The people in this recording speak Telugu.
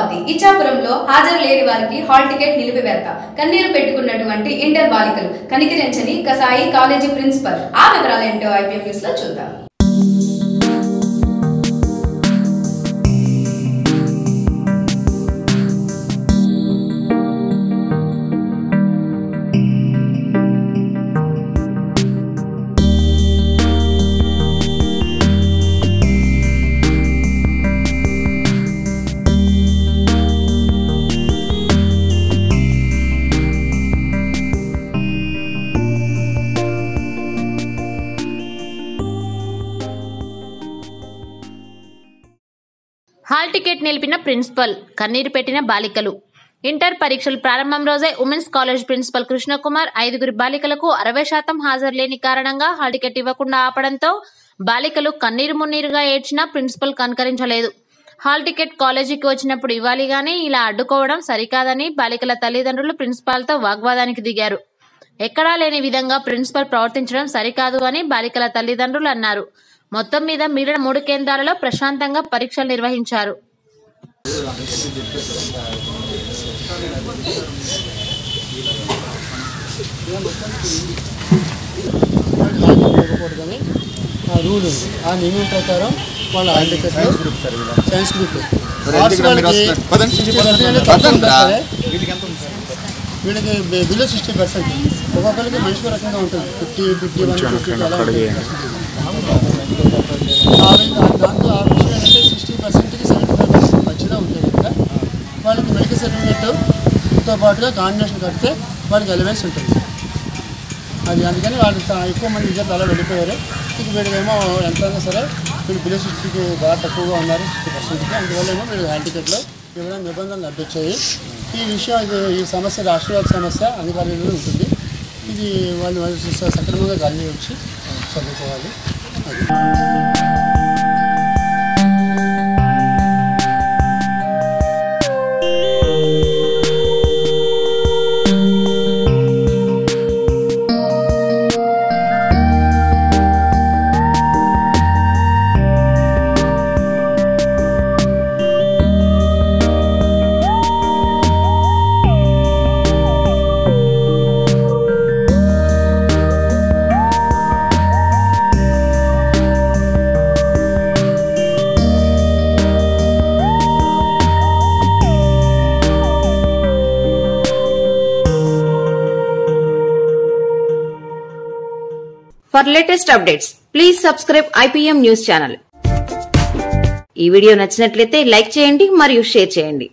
అమరావతి ఇచ్చాపురంలో హాజరు లేని వారికి హాల్ టికెట్ నిలిపివేత కన్నీరు పెట్టుకున్నటువంటి ఇంటర్ బాలికలు కనికరించని కసాయి కాలేజీ ప్రిన్సిపల్ ఆ వివరాలు ఏంటో ఐపీఎం న్యూస్ లో చూద్దాం. హాల్ టికెట్ నిలిపిన ప్రిన్సిపల్ కన్నీరు పెట్టిన బాలికలు. ఇంటర్ పరీక్షలు ప్రారంభం రోజే ఉమెన్స్ కాలేజ్ ప్రిన్సిపల్ కృష్ణకుమార్ 5 బాలికలకు 60% హాజరు లేని కారణంగా హాల్ టికెట్ ఇవ్వకుండా ఆపడంతో బాలికలు కన్నీరు మున్నీరుగా ఏడ్చినా ప్రిన్సిపల్ కనికరించలేదు. హాల్ టికెట్ కాలేజీకి వచ్చినప్పుడు ఇవ్వాలి గానీ ఇలా అడ్డుకోవడం సరికాదని బాలికల తల్లిదండ్రులు ప్రిన్సిపాల్తో వాగ్వాదానికి దిగారు. ఎక్కడా లేని విధంగా ప్రిన్సిపల్ ప్రవర్తించడం సరికాదు అని బాలికల తల్లిదండ్రులు అన్నారు. మొత్తం మీద మిగిలిన 3 కేంద్రాలలో ప్రశాంతంగా పరీక్షలు నిర్వహించారు. రూల్ ఉంది. ఆ నియమం ప్రకారం వాళ్ళ సైన్స్ గ్రూప్ వీళ్ళకి బిలో 60%. ఒక్కొక్కరికి మనిషి రకంగా ఉంటుంది. 50, 51, 50 అలా ఉంటుంది. దాంతో ఆ విషయం ఏంటంటే 60%కి 75% మధ్యలో ఉంటే కనుక వాళ్ళకి మెడికల్ సర్టిఫికేట్తో పాటుగా కాంబినేషన్ కడితే వాళ్ళకి ఎలివెన్స్ ఉంటుంది. అది అందుకని వాళ్ళు ఎక్కువ మంది విద్యార్థులు అలా వెళ్ళిపోయారు. ఇక వీళ్ళేమో ఎంతైనా సరే వీళ్ళు బిలో 60కి బాగా తక్కువగా ఉన్నారు, 60%కి. అందువల్ల ఏమో వీళ్ళు హాల్ టికెట్లో ఇవ్వడం నిబంధనలు అడ్డొచ్చాయి. ఈ విషయం ఈ సమస్య రాష్ట్రవ్యాప్త సమస్య అధికారులు ఉంటుంది. ఇది వాళ్ళు సక్రమంగా గాలి వచ్చి చదువుకోవాలి. For latest updates, please subscribe IPM News channel. ఈ వీడియో నచ్చినట్లయితే లైక్ చేయండి మరియు షేర్ చేయండి.